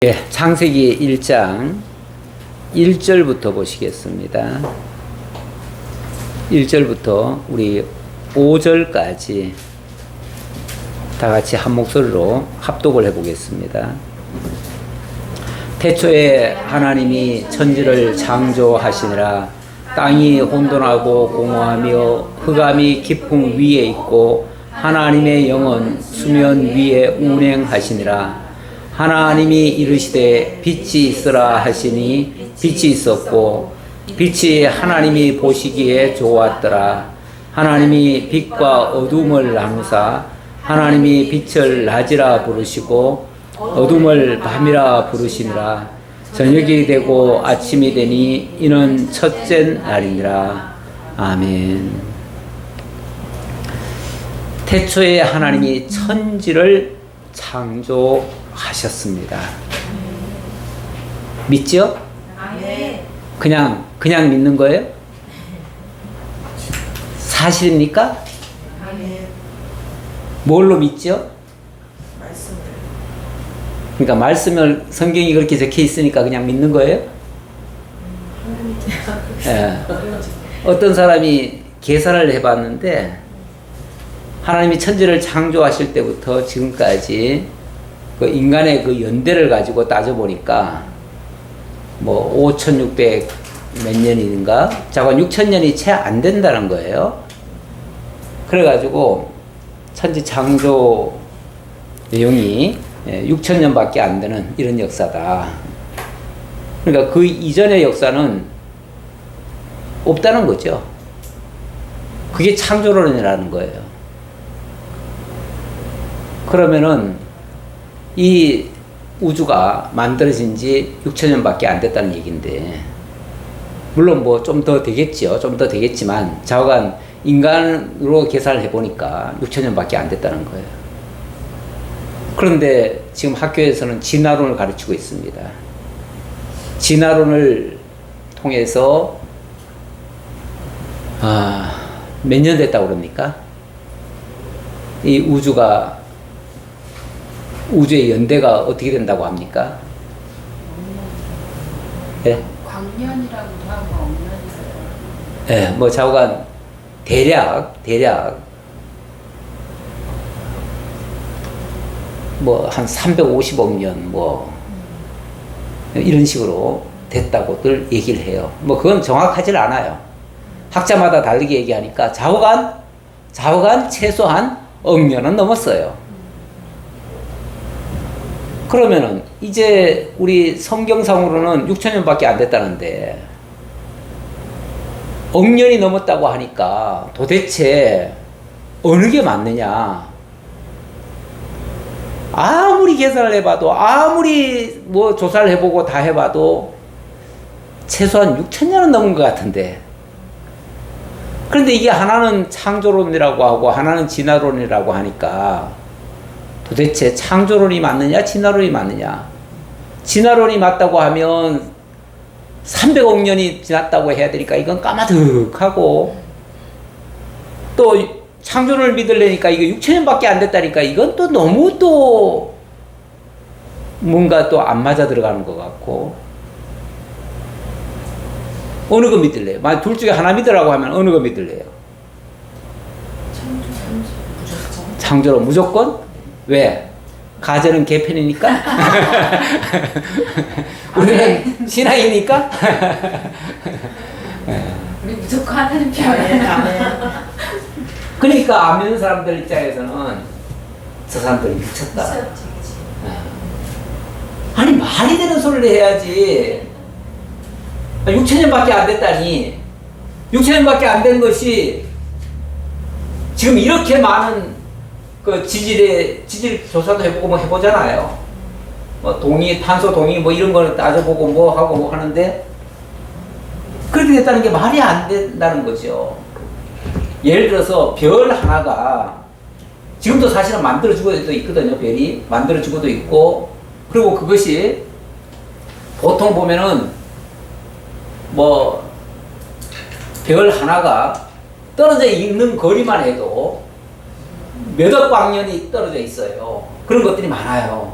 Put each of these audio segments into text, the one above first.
예, 창세기 1장 1절부터 보시겠습니다. 1절부터 우리 5절까지 다 같이 한 목소리로 합독을 해보겠습니다. 태초에 하나님이 천지를 창조하시니라. 땅이 혼돈하고 공허하며 흑암이 깊음 위에 있고 하나님의 영은 수면 위에 운행하시니라. 하나님이 이르시되 빛이 있으라 하시니 빛이 있었고 빛이 하나님이 보시기에 좋았더라. 하나님이 빛과 어둠을 나누사 하나님이 빛을 낮이라 부르시고 어둠을 밤이라 부르시니라. 저녁이 되고 아침이 되니 이는 첫째 날이니라. 아멘. 태초에 하나님이 천지를 창조하셨습니다. 믿죠? 그냥 믿는 거예요? 사실입니까? 뭘로 믿죠? 그러니까 말씀을 성경이 그렇게 적혀 있으니까 그냥 믿는 거예요? 예. 어떤 사람이 계산을 해봤는데 하나님이 천지를 창조하실 때부터 지금까지 그 인간의 그 연대를 가지고 따져보니까 뭐 5,600 몇 년인가? 자관 6,000년이 채 안 된다는 거예요. 그래가지고 천지 창조 내용이 6,000년밖에 안 되는 이런 역사다. 그러니까 그 이전의 역사는 없다는 거죠. 그게 창조론이라는 거예요. 그러면은 이 우주가 만들어진 지 6,000년밖에 안 됐다는 얘기인데, 물론 뭐 좀 더 되겠죠. 좀 더 되겠지만 좌우간 인간으로 계산을 해보니까 6,000년밖에 안 됐다는 거예요. 그런데 지금 학교에서는 진화론을 가르치고 있습니다. 진화론을 통해서 몇 년 됐다고 그럽니까? 이 우주의 연대가 어떻게 된다고 합니까? 예? 광년이라고도 하고 없년이라고. 예, 뭐 좌우간 대략 뭐 한 350억 년 뭐 이런 식으로 됐다고들 얘기를 해요. 뭐 그건 정확하질 않아요. 학자마다 다르게 얘기하니까 좌우간 최소한 억년은 넘었어요. 그러면은 이제 우리 성경상으로는 6,000년밖에 안 됐다는데 억년이 넘었다고 하니까 도대체 어느 게 맞느냐? 아무리 계산을 해봐도, 아무리 뭐 조사를 해보고 다 해봐도 최소한 6,000년은 넘은 것 같은데, 그런데 이게 하나는 창조론이라고 하고 하나는 진화론이라고 하니까 도대체 창조론이 맞느냐 진화론이 맞느냐? 진화론이 맞다고 하면 300억 년이 지났다고 해야 되니까 이건 까마득하고, 또 창조론을 믿으려니까 이거 6,000년밖에 안 됐다니까 이건 또 너무 또 뭔가 또 안 맞아 들어가는 것 같고, 어느 거 믿을래요? 만약 둘 중에 하나 믿으라고 하면 어느 거 믿을래요? 창조론 무조건? 왜? 가제는 개편이니까? 우리는 신앙이니까? 우리 무조건 하나님 편이야. 그러니까 안 믿는 사람들 입장에서는 저 사람들이 미쳤다. 아니 말이 되는 소리를 해야지. 6,000년밖에 안 됐다니. 6,000년밖에 안 된 것이 지금 이렇게 많은 그 지질 조사도 해보고 뭐 해보잖아요. 뭐 탄소 동위 뭐 이런 거는 따져보고 뭐 하고 뭐 하는데 그렇게 됐다는 게 말이 안 된다는 거죠. 예를 들어서 별 하나가 지금도 사실은 만들어지고도 있거든요. 별이 만들어지고도 있고, 그리고 그것이 보통 보면은 뭐 별 하나가 떨어져 있는 거리만 해도 몇억 광년이 떨어져 있어요. 그런 것들이 많아요.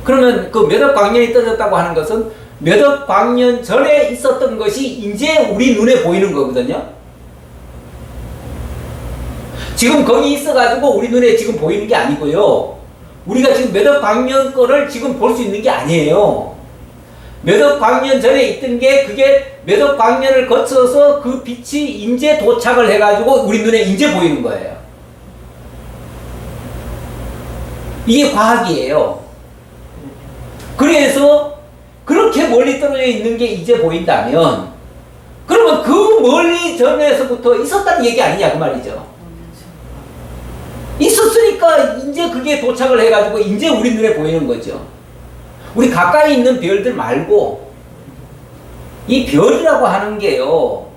그러면 그 몇 억 광년이 떨어졌다고 하는 것은 몇 억 광년 전에 있었던 것이 이제 우리 눈에 보이는 거거든요. 지금 거기 있어가지고 우리 눈에 지금 보이는 게 아니고요. 우리가 지금 몇 억 광년 거를 지금 볼 수 있는 게 아니에요. 몇 억 광년 전에 있던 게 그게 몇 억 광년을 거쳐서 그 빛이 이제 도착을 해가지고 우리 눈에 이제 보이는 거예요. 이게 과학이에요. 그래서 그렇게 멀리 떨어져 있는 게 이제 보인다면 그러면 그 멀리 전에서부터 있었다는 얘기 아니냐 그 말이죠. 있었으니까 이제 그게 도착을 해가지고 이제 우리 눈에 보이는 거죠. 우리 가까이 있는 별들 말고 이 별이라고 하는 게요.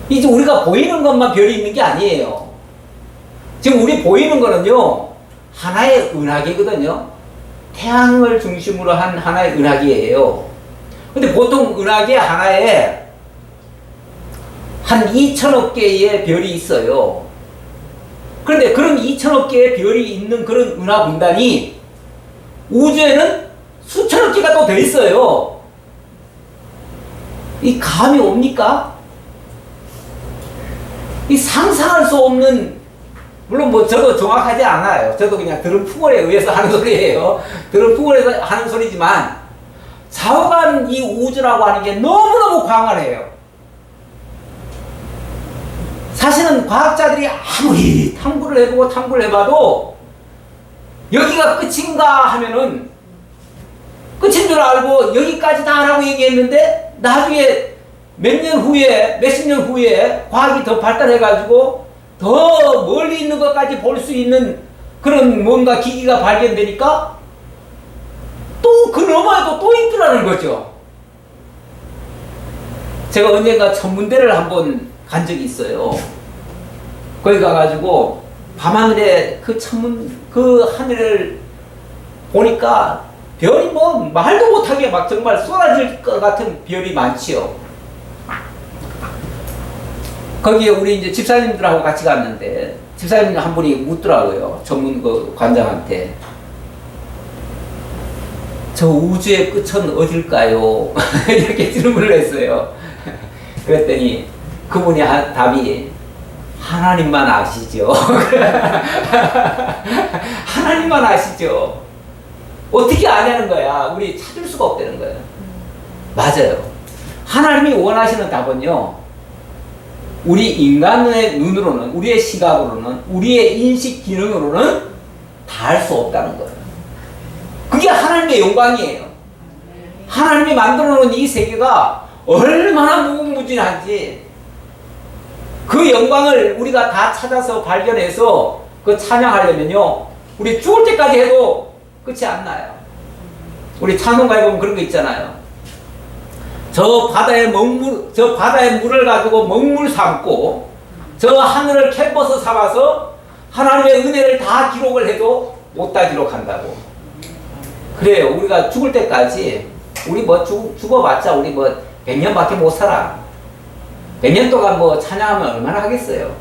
이제 우리가 보이는 것만 별이 있는 게 아니에요. 지금 우리 보이는 거는요. 하나의 은하계거든요. 태양을 중심으로 한 하나의 은하계예요. 근데 보통 은하계 하나에 한 2천억 개의 별이 있어요. 그런데 그런 2천억 개의 별이 있는 그런 은하 분단이 우주에는 수천억 개가 또 더 있어요. 이 감이 옵니까? 이 상상할 수 없는, 물론 뭐 저도 정확하지 않아요. 저도 그냥 들은 풍월에 의해서 하는 소리예요. 들은 풍월에서 하는 소리지만 좌우간 이 우주라고 하는 게 너무너무 광활해요. 사실은 과학자들이 아무리 탐구를 해보고 탐구를 해봐도 여기가 끝인가 하면은 끝인 줄 알고 여기까지다라고 얘기했는데 나중에 몇 년 후에, 몇십 년 후에 과학이 더 발달해가지고 더 멀리 있는 것까지 볼 수 있는 그런 뭔가 기기가 발견되니까 또 그 너머에도 또 있더라는 거죠. 제가 언젠가 천문대를 한번 간 적이 있어요. 거기 가가지고 밤하늘에 그 하늘을 보니까 별이 뭐 말도 못하게 막 정말 쏟아질 것 같은 별이 많지요. 거기에 우리 이제 집사님들하고 같이 갔는데 집사님 한 분이 묻더라고요. 전문 그 관장한테. 저 우주의 끝은 어딜까요? 이렇게 질문을 했어요. 그랬더니 그분이 한 답이 하나님만 아시죠. 하나님만 아시죠. 어떻게 아냐는 거야. 우리 찾을 수가 없다는 거야. 맞아요. 하나님이 원하시는 답은요. 우리 인간의 눈으로는, 우리의 시각으로는, 우리의 인식 기능으로는 다 할 수 없다는 거예요. 그게 하나님의 영광이에요. 하나님이 만들어 놓은 이 세계가 얼마나 무궁무진한지 그 영광을 우리가 다 찾아서 발견해서 그 찬양하려면요. 우리 죽을 때까지 해도 끝이 안 나요. 우리 찬송가에 보면 그런 거 있잖아요. 저 바다의 물을 가지고 먹물 삼고 저 하늘을 캔버스 삼아서 하나님의 은혜를 다 기록을 해도 못 다 기록한다고. 그래요. 우리가 죽을 때까지 우리 뭐 죽어봤자 우리 뭐 100년밖에 못 살아. 100년 동안 뭐 찬양하면 얼마나 하겠어요.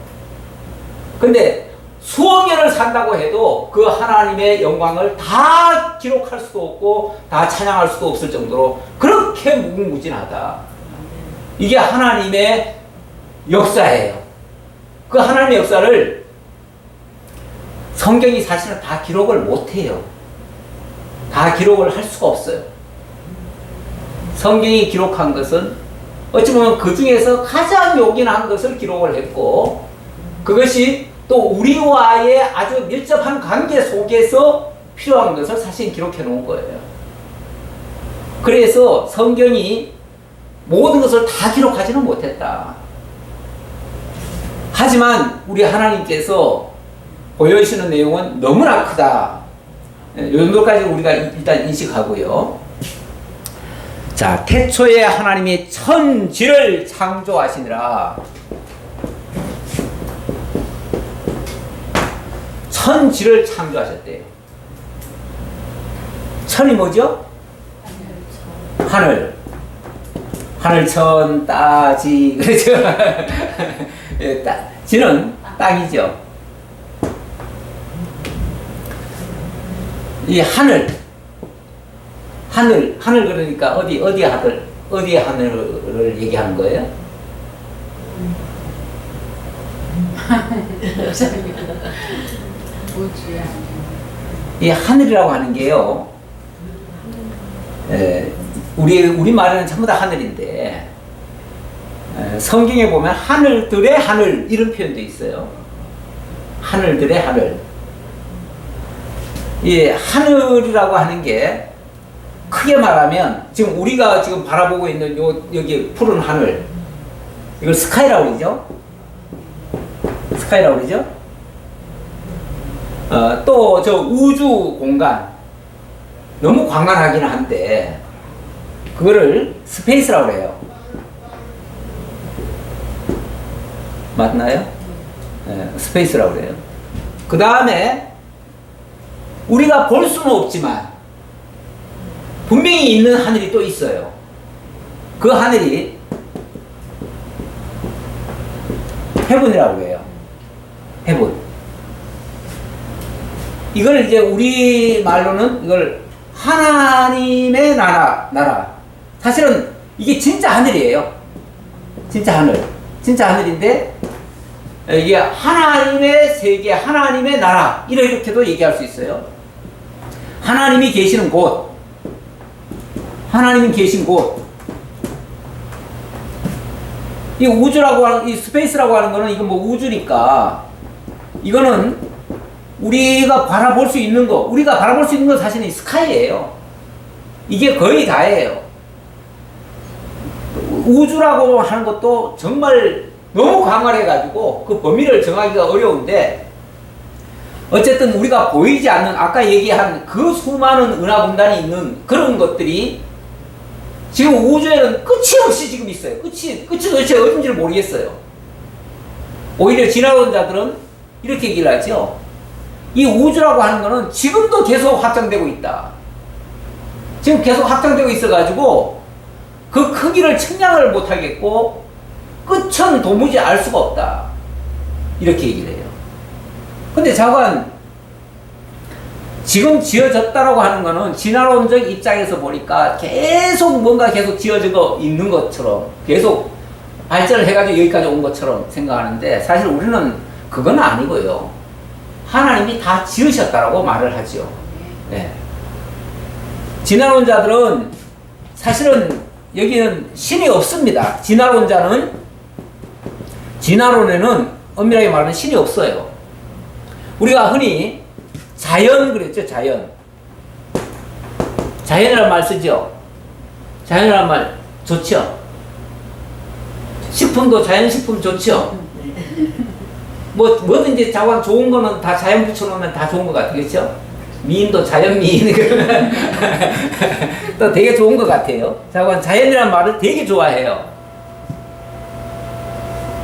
근데 수억 년을 산다고 해도 그 하나님의 영광을 다 기록할 수도 없고 다 찬양할 수도 없을 정도로 그렇게 무궁무진하다. 이게 하나님의 역사예요. 그 하나님의 역사를 성경이 사실은 다 기록을 못해요. 다 기록을 할 수가 없어요. 성경이 기록한 것은 어찌 보면 그 중에서 가장 요긴한 것을 기록을 했고 그것이 또 우리와의 아주 밀접한 관계 속에서 필요한 것을 사실 기록해 놓은 거예요. 그래서 성경이 모든 것을 다 기록하지는 못했다. 하지만 우리 하나님께서 보여주시는 내용은 너무나 크다. 이 정도까지 우리가 일단 인식하고요. 자, 태초에 하나님이 천지를 창조하시니라. 천지를 창조하셨대요. 천이 뭐죠? 하늘. 하늘천, 따지. 그렇죠? 지는 땅이죠. 이 하늘. 하늘 그러니까 어디 하늘을 얘기하는 거예요? 우주야. 이 하늘이라고 하는 게요. 우리 말에는 전부 다 하늘인데 성경에 보면 하늘들의 하늘 이런 표현도 있어요. 하늘들의 하늘. 이 하늘이라고 하는 게 크게 말하면 지금 우리가 지금 바라보고 있는 여기 푸른 하늘 이걸 스카이라고 그러죠. 스카이라고 그러죠. 또 저 우주 공간 너무 광활하기는 한데 그거를 스페이스라고 해요. 맞나요? 네, 스페이스라고 그래요. 그 다음에 우리가 볼 수는 없지만 분명히 있는 하늘이 또 있어요. 그 하늘이 헤븐이라고 해요. 헤븐. 이걸 이제 우리 말로는 이걸 하나님의 나라. 사실은 이게 진짜 하늘이에요. 진짜 하늘. 진짜 하늘인데 이게 하나님의 세계, 하나님의 나라 이렇게도 얘기할 수 있어요. 하나님이 계시는 곳, 하나님이 계신 곳. 이 우주라고 하는, 이 스페이스라고 하는 거는 이건 뭐 우주니까 이거는 우리가 바라볼 수 있는 거, 우리가 바라볼 수 있는 건 사실은 스카이예요. 이게 거의 다예요. 우주라고 하는 것도 정말 너무 광활해가지고 그 범위를 정하기가 어려운데 어쨌든 우리가 보이지 않는 아까 얘기한 그 수많은 은하분단이 있는 그런 것들이 지금 우주에는 끝이 없이 지금 있어요. 끝이 도대체 어딘지를 모르겠어요. 오히려 진화론자들은 이렇게 얘기를 하죠. 이 우주라고 하는 거는 지금도 계속 확장되고 있다. 지금 계속 확장되고 있어가지고 그 크기를 측량을 못하겠고 끝은 도무지 알 수가 없다. 이렇게 얘기를 해요. 근데 자관 지금 지어졌다라고 하는 거는 진화론적 입장에서 보니까 계속 뭔가 계속 지어지고 있는 것처럼 계속 발전을 해가지고 여기까지 온 것처럼 생각하는데 사실 우리는 그건 아니고요. 하나님이 다 지으셨다라고 말을 하죠. 네. 진화론자들은 사실은 여기는 신이 없습니다. 진화론에는 엄밀하게 말하면 신이 없어요. 우리가 흔히 자연 그랬죠. 자연이라는 말 쓰죠. 자연이라는 말 좋죠. 식품도 자연식품 좋죠. 뭐든지 자관 좋은 거는 다 자연 붙여놓으면 다 좋은 것 같아요. 그렇죠? 미인도 자연미인 그러면 또 되게 좋은 것 같아요. 자연이라는 말을 되게 좋아해요.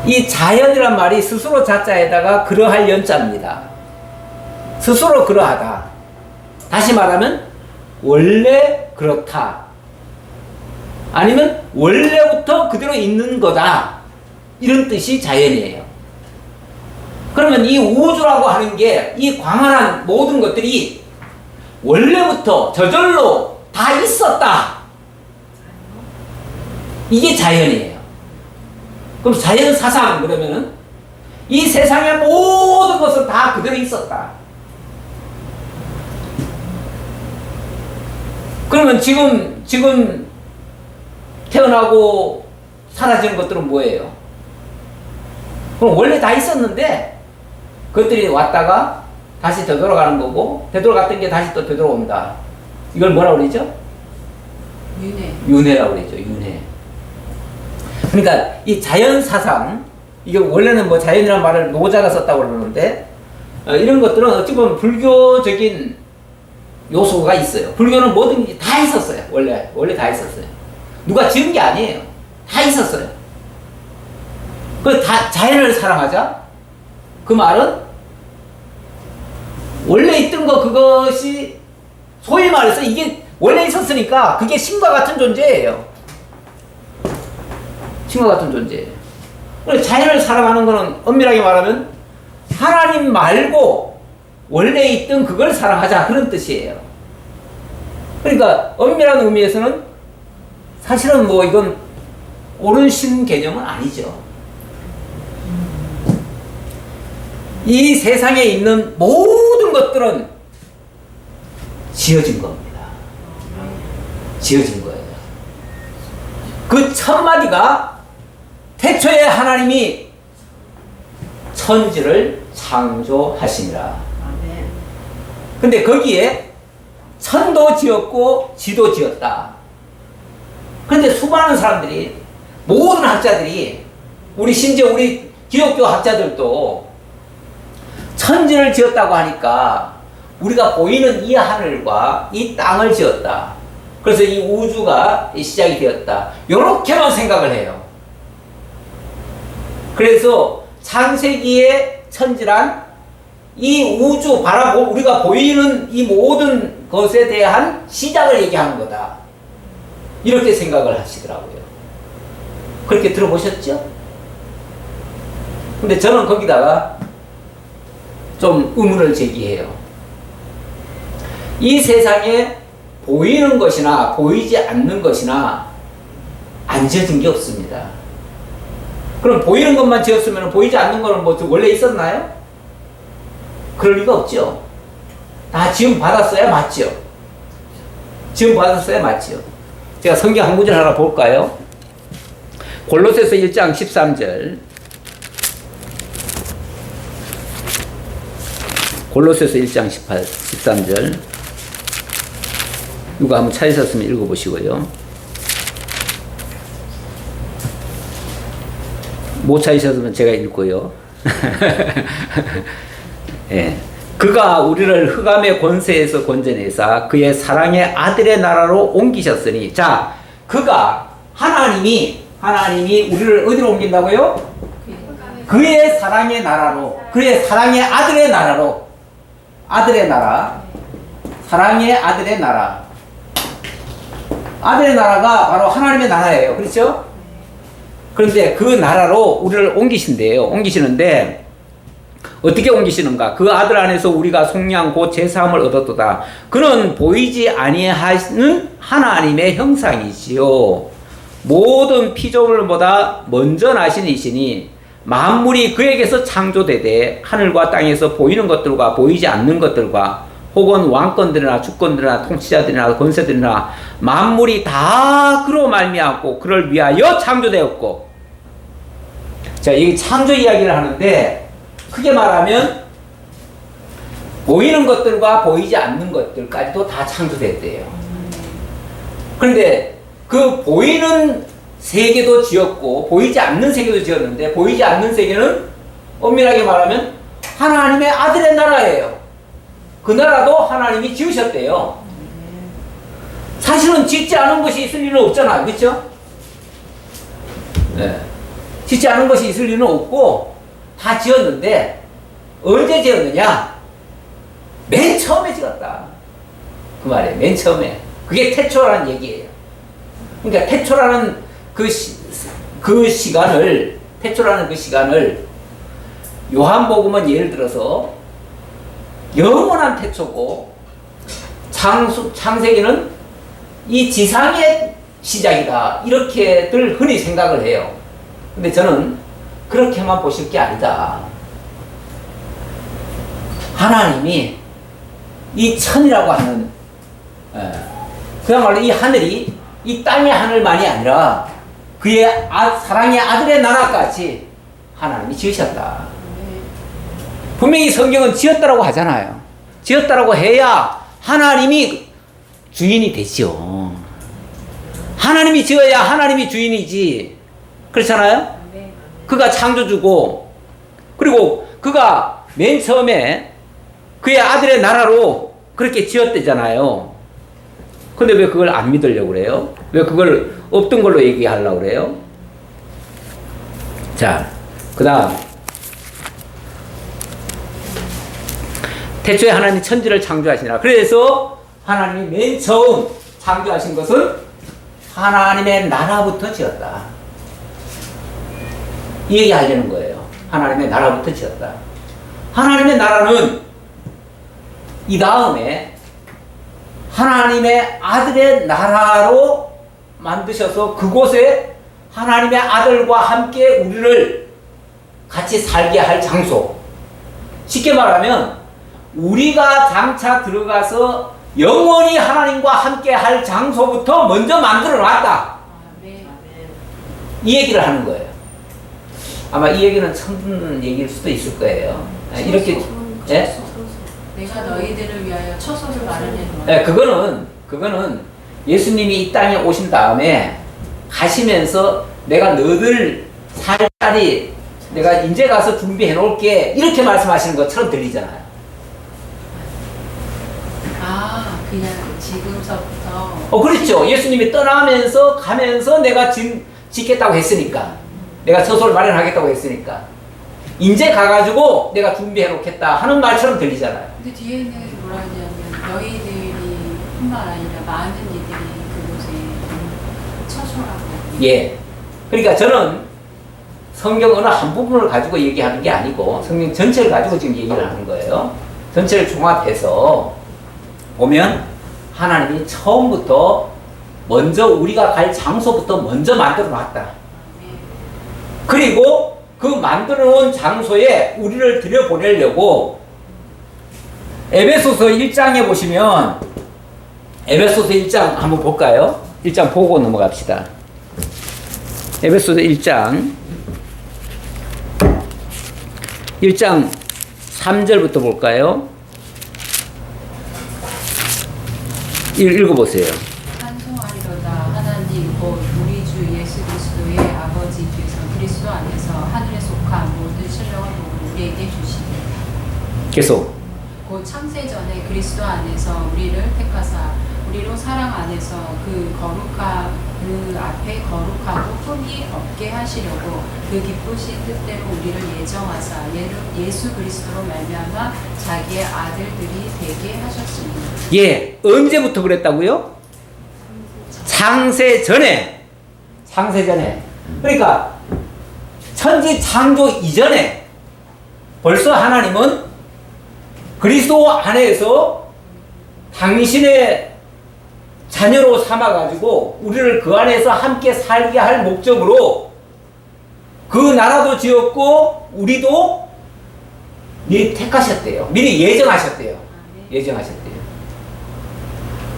이 자연이란 말이 스스로 자자에다가 그러할 연자입니다. 스스로 그러하다. 다시 말하면 원래 그렇다. 아니면 원래부터 그대로 있는 거다. 이런 뜻이 자연이에요. 그러면 이 우주라고 하는 게 이 광활한 모든 것들이 원래부터 저절로 다 있었다. 이게 자연이에요. 그럼 자연 사상 그러면은 이 세상의 모든 것은 다 그대로 있었다. 그러면 지금 태어나고 사라지는 것들은 뭐예요? 그럼 원래 다 있었는데 그것들이 왔다가 다시 되돌아가는 거고 되돌아갔던 게 다시 또 되돌아온다. 이걸 뭐라고 그러죠? 윤회라고 그러죠. 윤회. 그러니까 이 자연 사상 이게 원래는 뭐 자연이라는 말을 노자가 썼다고 그러는데 이런 것들은 어찌 보면 불교적인 요소가 있어요. 불교는 뭐든지 다 있었어요. 원래 다 있었어요. 누가 지은 게 아니에요. 다 있었어요. 그 다 자연을 사랑하자. 그 말은 원래 있던 거 그것이 소위 말해서 이게 원래 있었으니까 그게 신과 같은 존재예요. 신과 같은 존재예요. 자연을 사랑하는 거는 엄밀하게 말하면 하나님 말고 원래 있던 그걸 사랑하자 그런 뜻이에요. 그러니까 엄밀한 의미에서는 사실은 뭐 이건 옳은 신 개념은 아니죠. 이 세상에 있는 모든 것들은 지어진 겁니다. 지어진 거예요. 그 첫 마디가 태초에 하나님이 천지를 창조하시니라. 근데 거기에 천도 지었고 지도 지었다. 그런데 수많은 사람들이, 모든 학자들이, 심지어 우리 기독교 학자들도 천지를 지었다고 하니까 우리가 보이는 이 하늘과 이 땅을 지었다. 그래서 이 우주가 시작이 되었다. 요렇게만 생각을 해요. 그래서 창세기의 천지란 이 우주 우리가 보이는 이 모든 것에 대한 시작을 얘기하는 거다. 이렇게 생각을 하시더라고요. 그렇게 들어보셨죠? 근데 저는 거기다가 좀 의문을 제기해요. 이 세상에 보이는 것이나 보이지 않는 것이나 안 지어진 게 없습니다. 그럼 보이는 것만 지었으면 보이지 않는 거는 뭐 원래 있었나요? 그럴 리가 없죠. 다 지음 받았어야 맞죠. 지음 받았어야 맞죠. 제가 성경 한 구절 하나 볼까요? 골로새서 1장 13절. 골로새서 1장 13절. 누가 한번 찾으셨으면 읽어보시고요. 못 찾으셨으면 제가 읽고요. 예. 그가 우리를 흑암의 권세에서 건져내사 그의 사랑의 아들의 나라로 옮기셨으니, 자, 그가 하나님이 우리를 어디로 옮긴다고요? 그의 사랑의 나라로, 그의 사랑의 아들의 나라로, 아들의 나라, 사랑의 아들의 나라. 아들의 나라가 바로 하나님의 나라예요. 그렇죠? 그런데 그 나라로 우리를 옮기시는데 어떻게 옮기시는가? 그 아들 안에서 우리가 속량 곧 제사함을 얻었도다. 그는 보이지 아니하는 하나님의 형상이시요 모든 피조물보다 먼저 나신 이시니 만물이 그에게서 창조되되 하늘과 땅에서 보이는 것들과 보이지 않는 것들과 혹은 왕권들이나 주권들이나 통치자들이나 권세들이나 만물이 다 그로 말미암고 그를 위하여 창조되었고. 자, 이 창조 이야기를 하는데 크게 말하면 보이는 것들과 보이지 않는 것들까지도 다 창조됐대요. 그런데 그 보이는 세계도 지었고 보이지 않는 세계도 지었는데, 보이지 않는 세계는 엄밀하게 말하면 하나님의 아들의 나라예요. 그 나라도 하나님이 지으셨대요. 사실은 짓지 않은 것이 있을 리는 없잖아요. 그렇죠? 네. 짓지 않은 것이 있을 리는 없고 다 지었는데 언제 지었느냐? 맨 처음에 지었다. 그 말이에요. 맨 처음에. 그게 태초라는 얘기예요. 그러니까 태초라는 태초라는 그 시간을 요한복음은 예를 들어서 영원한 태초고, 창세기는 이 지상의 시작이다. 이렇게들 흔히 생각을 해요. 근데 저는 그렇게만 보실 게 아니다. 하나님이 이 천이라고 하는, 그야말로 이 하늘이 이 땅의 하늘만이 아니라 그의 사랑의 아들의 나라까지 하나님이 지으셨다. 분명히 성경은 지었다라고 하잖아요. 지었다라고 해야 하나님이 주인이 되죠. 하나님이 지어야 하나님이 주인이지. 그렇잖아요? 그가 창조주고, 그리고 그가 맨 처음에 그의 아들의 나라로 그렇게 지었대잖아요. 근데 왜 그걸 안 믿으려고 그래요? 왜 그걸 없던 걸로 얘기하려고 그래요? 자, 그 다음. 태초에 하나님이 천지를 창조하시니라. 그래서 하나님이 맨 처음 창조하신 것은 하나님의 나라부터 지었다. 이 얘기 하려는 거예요. 하나님의 나라부터 지었다. 하나님의 나라는 이 다음에 하나님의 아들의 나라로 만드셔서 그곳에 하나님의 아들과 함께 우리를 같이 살게 할 장소. 쉽게 말하면 우리가 장차 들어가서 영원히 하나님과 함께 할 장소부터 먼저 만들어 놨다. 이 얘기를 하는 거예요. 아마 이 얘기는 처음 듣는 얘기일 수도 있을 거예요. 이렇게, 예? 내가 너희들을 위하여 처소를 마련해 놓아. 예, 그거는 예수님이 이 땅에 오신 다음에 가시면서 내가 너들 살 자리 내가 이제 가서 준비해 놓을게 이렇게 말씀하시는 것처럼 들리잖아요. 아, 그냥 지금서부터. 그렇죠. 예수님이 떠나면서 가면서 내가 짓겠다고 했으니까. 내가 처소를 마련하겠다고 했으니까. 이제 가가지고 내가 준비해 놓겠다 하는 말처럼 들리잖아요. 근데 뒤에는 뭐라 하냐면 너희들이 뿐만 아니라 많은 이들이 그곳에 처소라고. 예. 그러니까 저는 성경 어느 한 부분을 가지고 얘기하는 게 아니고 성경 전체를 가지고 지금 얘기를 하는 거예요. 전체를 종합해서 보면 하나님이 처음부터 먼저 우리가 갈 장소부터 먼저 만들어 놨다. 그리고 그 만들어 놓은 장소에 우리를 들여보내려고 에베소서 1장에 보시면 에베소서 1장 한번 볼까요? 1장 보고 넘어갑시다. 에베소서 1장 3절부터 볼까요? 읽어보세요. 찬송하리로다 하나님 곧 우리 주 예수 그리스도의 아버지 주에서 그리스도 안에서 하늘에 속한 모든 신령한 복을 우리에게 주시니 계속. 곧 창세 전에 그리스도 안에서 우리를 택하사 우리로 사랑 안에서 그 앞에 거룩하고 흠이 없게 하시려고 그 기쁘신 뜻대로 우리를 예정하사 예수 그리스도로 말미암아 자기의 아들들이 되게 하셨습니다. 예, 언제부터 그랬다고요? 창세 전에. 그러니까 천지 창조 이전에 벌써 하나님은 그리스도 안에서 당신의 자녀로 삼아가지고 우리를 그 안에서 함께 살게 할 목적으로 그 나라도 지었고 우리도 미리 택하셨대요. 미리 예정하셨대요.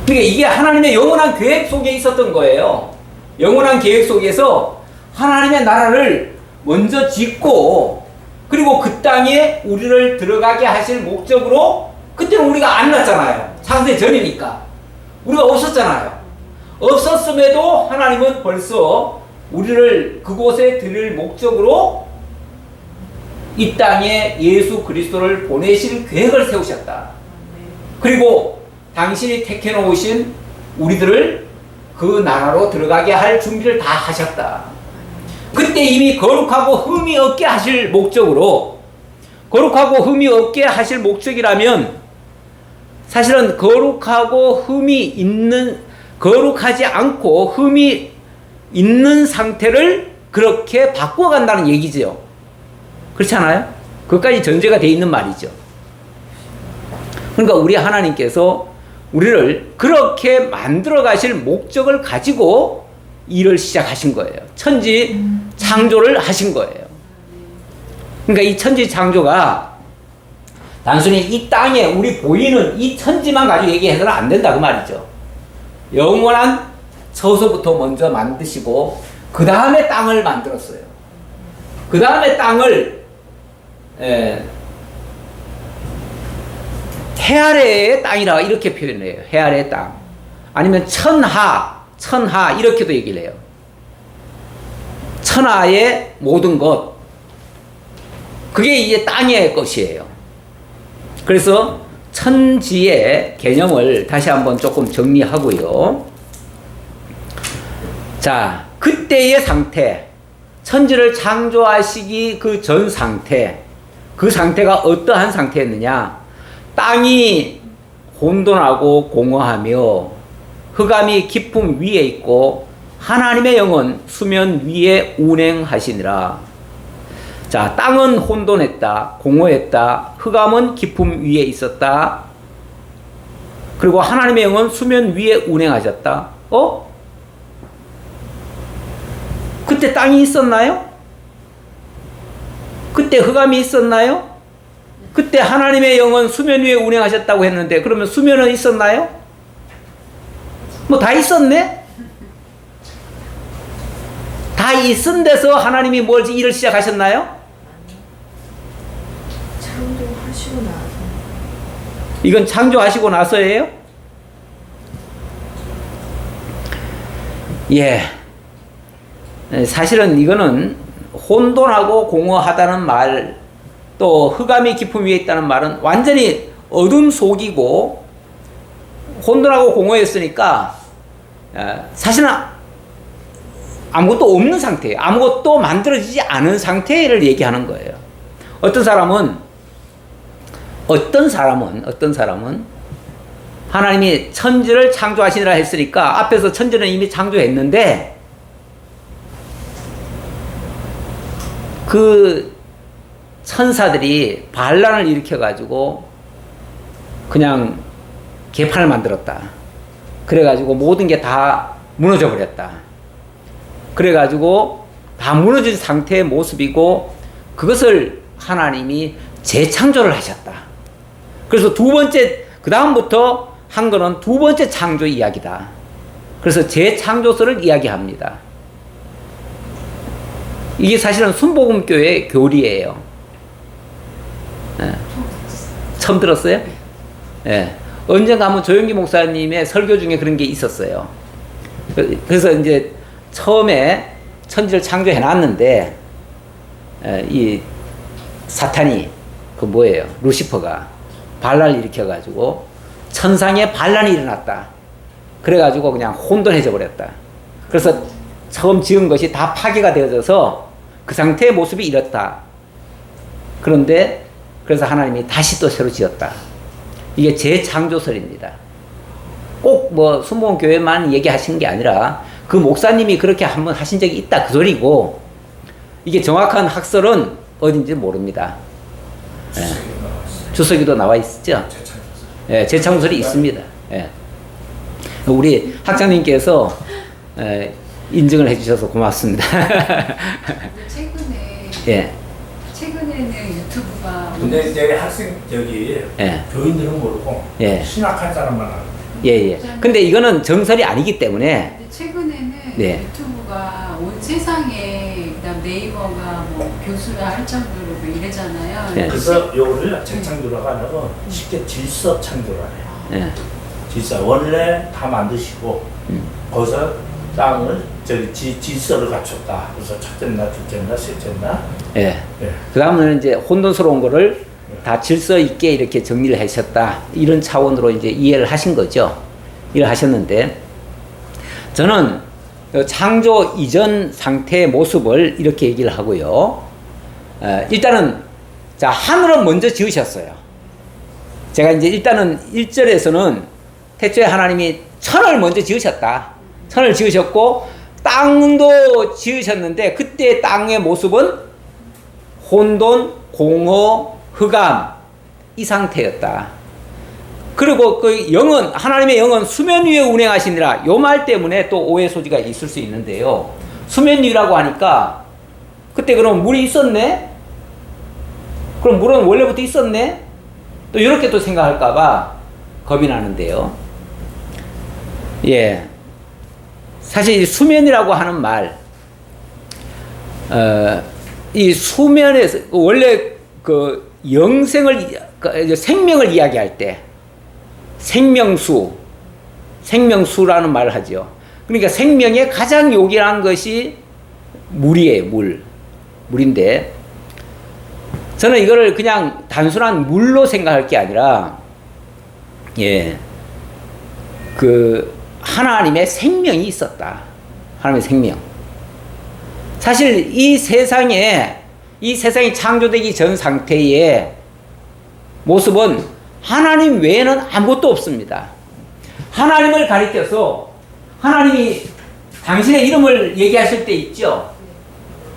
그러니까 이게 하나님의 영원한 계획 속에 있었던 거예요. 영원한 계획 속에서 하나님의 나라를 먼저 짓고 그리고 그 땅에 우리를 들어가게 하실 목적으로 그때는 우리가 안 났잖아요. 창세 전이니까. 우리가 없었잖아요. 없었음에도 하나님은 벌써 우리를 그곳에 들일 목적으로 이 땅에 예수 그리스도를 보내실 계획을 세우셨다. 그리고 당신이 택해 놓으신 우리들을 그 나라로 들어가게 할 준비를 다 하셨다. 그때 이미 거룩하고 흠이 없게 하실 목적으로 거룩하고 흠이 없게 하실 목적이라면 사실은 거룩하지 않고 흠이 있는 상태를 그렇게 바꿔간다는 얘기죠. 그렇지 않아요? 그것까지 전제가 되어 있는 말이죠. 그러니까 우리 하나님께서 우리를 그렇게 만들어 가실 목적을 가지고 일을 시작하신 거예요. 천지 창조를 하신 거예요. 그러니까 이 천지 창조가 단순히 이 땅에 우리 보이는 이 천지만 가지고 얘기해서는 안 된다 그 말이죠. 영원한 처소부터 먼저 만드시고 그 다음에 땅을 만들었어요. 그 다음에 땅을 해 아래의 땅이라 이렇게 표현해요. 해 아래의 땅. 아니면 천하 이렇게도 얘기를 해요. 천하의 모든 것. 그게 이제 땅의 것이에요. 그래서 천지의 개념을 다시 한번 조금 정리하고요. 자, 그때의 상태, 천지를 창조하시기 그 전 상태, 그 상태가 어떠한 상태였느냐? 땅이 혼돈하고 공허하며 흑암이 깊음 위에 있고 하나님의 영은 수면 위에 운행하시니라. 자, 땅은 혼돈했다, 공허했다, 흑암은 깊음 위에 있었다. 그리고 하나님의 영은 수면 위에 운행하셨다. 그때 땅이 있었나요? 그때 흑암이 있었나요? 그때 하나님의 영은 수면 위에 운행하셨다고 했는데 그러면 수면은 있었나요? 뭐 다 있었네? 다 있은 데서 하나님이 뭘 일을 시작하셨나요? 창조하시고 나서. 이건 창조하시고 나서예요? 예. 사실은 이거는 혼돈하고 공허하다는 말, 또 흑암이 깊음 위에 있다는 말은 완전히 어둠 속이고 혼돈하고 공허했으니까 사실은 아무것도 없는 상태예요. 아무것도 만들어지지 않은 상태를 얘기하는 거예요. 어떤 사람은 하나님이 천지를 창조하시니라 했으니까 앞에서 천지는 이미 창조했는데 그 천사들이 반란을 일으켜가지고 그냥 개판을 만들었다. 그래가지고 모든 게 다 무너져 버렸다. 그래가지고 다 무너진 상태의 모습이고 그것을 하나님이 재창조를 하셨다. 그래서 두 번째, 그 다음부터 한 거는 두 번째 창조 이야기다. 그래서 재창조설을 이야기합니다. 이게 사실은 순복음교회의 교리예요. 처음 들었어요? 예. 언젠가 한번 조영기 목사님의 설교 중에 그런 게 있었어요. 그래서 이제 처음에 천지를 창조해 놨는데 이 사탄이 그 뭐예요? 루시퍼가 반란을 일으켜가지고 천상에 반란이 일어났다. 그래가지고 그냥 혼돈해져 버렸다. 그래서 처음 지은 것이 다 파괴가 되어져서 그 상태의 모습이 이렇다. 그런데 그래서 하나님이 다시 또 새로 지었다. 이게 재창조설입니다. 꼭 뭐 순복음교회만 얘기하신 게 아니라 그 목사님이 그렇게 한번 하신 적이 있다 그 소리고 이게 정확한 학설은 어딘지 모릅니다. 예. 주석이도 나와 있죠. 예, 재창조설이 있습니다. 예. 우리 학장님께서 인증을 해주셔서 고맙습니다. 최근에는 유튜브가 근데 내 학생 교인들은 모르고 신학한 사람만 알고. 예. 근데 이거는 정설이 아니기 때문에. 근데 최근에는 유튜브가 온 세상에 그다음 네이버가 뭐 교수라 할 정도로 뭐 이래잖아요. 그래서 요거를 재창조라고 안 하고 쉽게 질서 창조라고 해요. 질서 원래 다 만드시고 거기서 땅을 질서를 갖췄다. 그래서 첫째나 둘째나 셋째나. 그 다음은 이제 혼돈스러운 거를 다 질서 있게 이렇게 정리를 하셨다. 이런 차원으로 이제 이해를 하신 거죠. 이해를 하셨는데, 저는 창조 이전 상태의 모습을 이렇게 얘기를 하고요. 일단은, 자, 하늘은 먼저 지으셨어요. 제가 이제 일단은 1절에서는 태초에 하나님이 천을 먼저 지으셨다. 천을 지으셨고, 땅도 지으셨는데, 그때 땅의 모습은 혼돈, 공허, 흑암, 이 상태였다. 그리고 그 영은, 하나님의 영은 수면 위에 운행하시니라. 요 말 때문에 또 오해 소지가 있을 수 있는데요. 수면 위라고 하니까, 그때 그럼 물이 있었네? 그럼 물은 원래부터 있었네? 또 이렇게 또 생각할까봐 겁이 나는데요. 예. 사실 이 수면이라고 하는 말, 이 수면에서, 원래 그 생명을 이야기할 때, 생명수라는 말을 하죠. 그러니까 생명의 가장 요긴한 것이 물이에요, 물인데, 저는 이거를 그냥 단순한 물로 생각할 게 아니라, 하나님의 생명이 있었다. 하나님의 생명. 사실 이 세상이 창조되기 전 상태의 모습은 하나님 외에는 아무것도 없습니다. 하나님을 가리켜서 하나님이 당신의 이름을 얘기하실 때 있죠.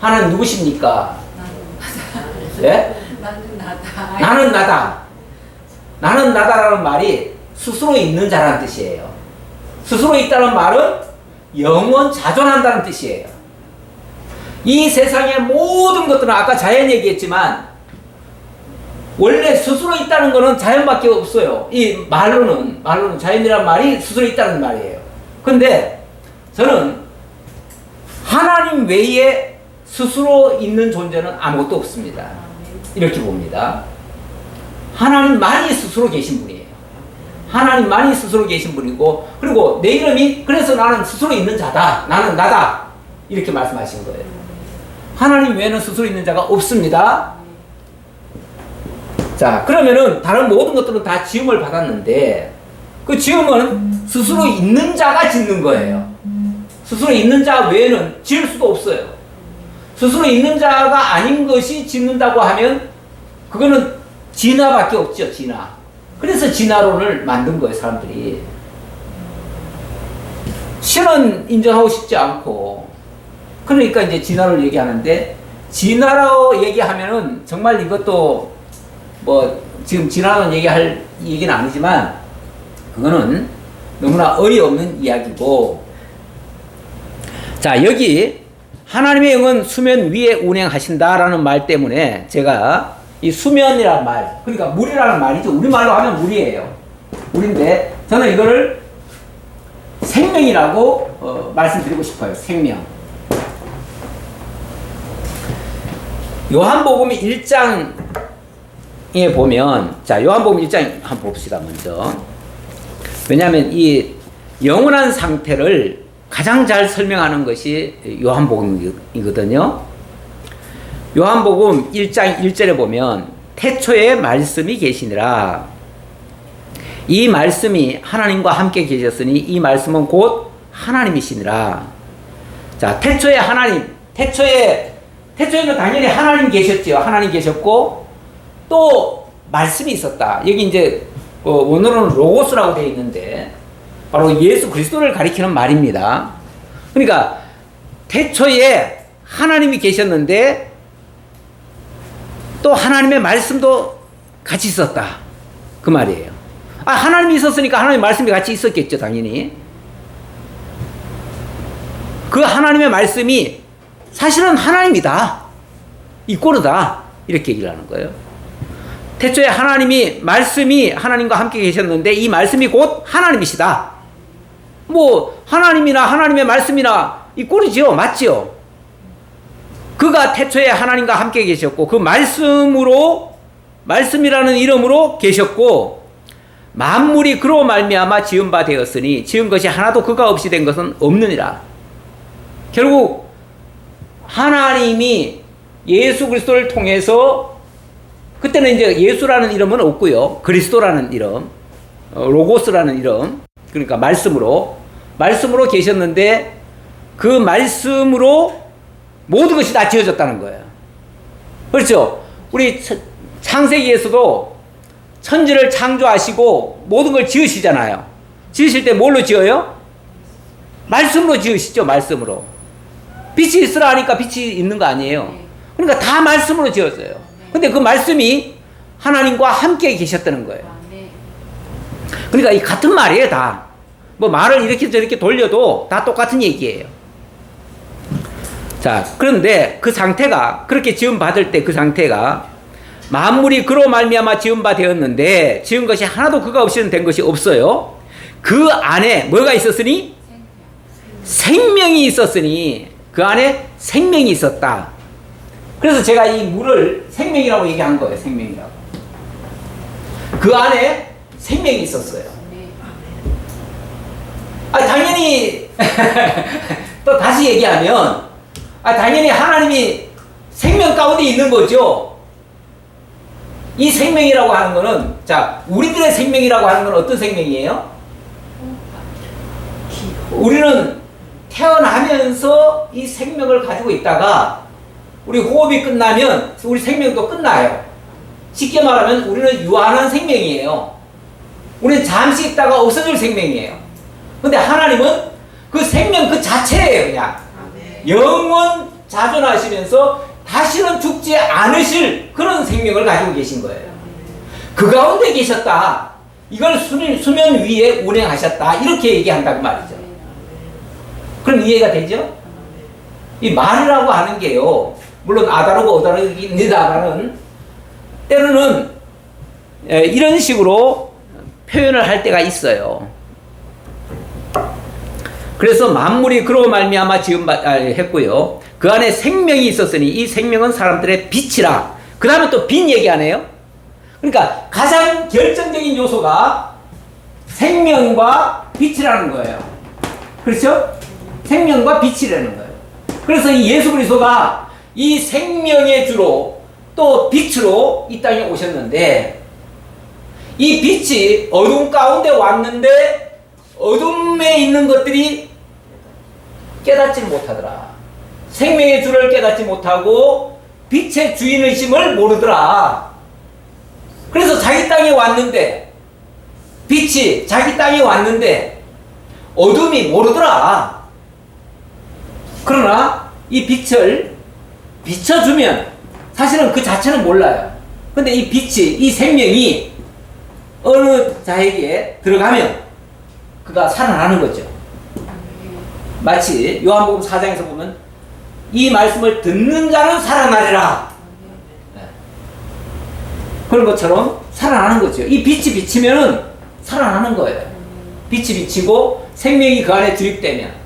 하나님 누구십니까? 나는 나다. 나는 나다. 나는 나다라는 말이 스스로 있는 자라는 뜻이에요. 스스로 있다는 말은 영원 자존한다는 뜻이에요. 이 세상의 모든 것들은 아까 자연 얘기했지만 원래 스스로 있다는 것은 자연밖에 없어요. 이 말로는 자연이란 말이 스스로 있다는 말이에요. 근데 저는 하나님 외에 스스로 있는 존재는 아무것도 없습니다. 이렇게 봅니다. 하나님만이 스스로 계신 분이에요. 하나님만이 스스로 계신 분이고, 그리고 내 이름이 그래서 나는 스스로 있는 자다. 나는 나다. 이렇게 말씀하신 거예요. 하나님 외에는 스스로 있는 자가 없습니다. 자, 그러면은 다른 모든 것들은 다 지음을 받았는데 그 지음은 스스로 있는 자가 짓는 거예요. 스스로 있는 자 외에는 지을 수도 없어요. 스스로 있는 자가 아닌 것이 짓는다고 하면 그거는 진화밖에 없죠. 진화. 그래서 진화론을 만든 거예요. 사람들이. 신은 인정하고 싶지 않고, 그러니까 이제 진화를 얘기하는데, 진화라고 얘기하면은 정말 이것도 뭐 지금 진화론 얘기할 얘기는 아니지만 그거는 너무나 어이없는 이야기고. 자, 여기 하나님의 영은 수면 위에 운행하신다라는 말 때문에 제가 이 수면이라는 말, 그러니까 물이라는 말이죠. 우리말로 하면 물이에요. 물인데 저는 이거를 생명이라고 말씀드리고 싶어요. 생명. 요한복음 1장에 보면, 자, 요한복음 1장 한번 봅시다. 먼저. 왜냐하면 이 영원한 상태를 가장 잘 설명하는 것이 요한복음이거든요. 요한복음 1장 1절에 보면 태초에 말씀이 계시니라. 이 말씀이 하나님과 함께 계셨으니 이 말씀은 곧 하나님이시니라. 자, 태초에 하나님, 태초에는 당연히 하나님 계셨죠. 하나님 계셨고 또 말씀이 있었다. 여기 이제 원어로는 로고스라고 되어 있는데 바로 예수 그리스도를 가리키는 말입니다. 그러니까 태초에 하나님이 계셨는데 또 하나님의 말씀도 같이 있었다. 그 말이에요. 아, 하나님이 있었으니까 하나님의 말씀이 같이 있었겠죠. 당연히. 그 하나님의 말씀이 사실은 하나님이다. 이꼬르다. 이렇게 얘기를 하는 거예요. 태초에 말씀이 하나님과 함께 계셨는데 이 말씀이 곧 하나님이시다. 뭐 하나님이나 하나님의 말씀이나 이꼴이죠. 맞죠? 그가 태초에 하나님과 함께 계셨고 그 말씀이라는 이름으로 계셨고 만물이 그로 말미암아 지은 바 되었으니 지은 것이 하나도 그가 없이 된 것은 없느니라. 결국 하나님이 예수 그리스도를 통해서, 그때는 이제 예수라는 이름은 없고요. 그리스도라는 이름, 로고스라는 이름, 그러니까 말씀으로 계셨는데 그 말씀으로 모든 것이 다 지어졌다는 거예요. 그렇죠? 우리 창세기에서도 천지를 창조하시고 모든 걸 지으시잖아요. 지으실 때 뭘로 지어요? 말씀으로 지으시죠. 말씀으로. 빛이 있으라 하니까 빛이 있는 거 아니에요. 그러니까 다 말씀으로 지었어요. 근데 그 말씀이 하나님과 함께 계셨다는 거예요. 그러니까 이 같은 말이에요. 다. 뭐 말을 이렇게 저렇게 돌려도 다 똑같은 얘기예요. 자, 그런데 그 상태가, 그렇게 지음 받을 때 그 상태가 만물이 그로 말미암아 지은 바 되었는데 지은 것이 하나도 그가 없이는 된 것이 없어요. 그 안에 뭐가 있었으니? 생명이 있었으니 그 안에 생명이 있었다. 그래서 제가 이 물을 생명이라고 얘기한 거예요. 생명이라고. 그 안에 생명이 있었어요. 당연히 또 다시 얘기하면 당연히 하나님이 생명 가운데 있는 거죠. 이 생명이라고 하는 거는, 자, 우리들의 생명이라고 하는 건 어떤 생명이에요? 우리는 태어나면서 이 생명을 가지고 있다가 우리 호흡이 끝나면 우리 생명도 끝나요. 쉽게 말하면 우리는 유한한 생명이에요. 우리는 잠시 있다가 없어질 생명이에요. 근데 하나님은 그 생명 그 자체예요. 그냥 영원 자존하시면서 다시는 죽지 않으실 그런 생명을 가지고 계신 거예요. 그 가운데 계셨다. 이걸 수면 위에 운행하셨다. 이렇게 얘기한다고 말이죠. 그럼 이해가 되죠? 이 말이라고 하는 게요. 물론 아다르고 어다르입니다만은 때로는 이런 식으로 표현을 할 때가 있어요. 그래서 만물이 그로 말미암아 지음했고요. 그 안에 생명이 있었으니 이 생명은 사람들의 빛이라. 그 다음에 또 빛 얘기하네요. 그러니까 가장 결정적인 요소가 생명과 빛이라는 거예요. 그렇죠? 생명과 빛이라는 거예요. 그래서 이 예수 그리스도가 이 생명의 주로 또 빛으로 이 땅에 오셨는데 이 빛이 어둠 가운데 왔는데 어둠에 있는 것들이 깨닫지 못하더라. 생명의 주를 깨닫지 못하고 빛의 주인의심을 모르더라. 그래서 자기 땅에 왔는데 빛이 자기 땅에 왔는데 어둠이 모르더라. 그러나 이 빛을 비춰주면 사실은 그 자체는 몰라요. 근데 이 빛이, 이 생명이 어느 자에게 들어가면 그가 살아나는 거죠. 마치 요한복음 4장에서 보면 이 말씀을 듣는 자는 살아나리라. 그런 것처럼 살아나는 거죠. 이 빛이 비치면은 살아나는 거예요. 빛이 비치고 생명이 그 안에 주입되면.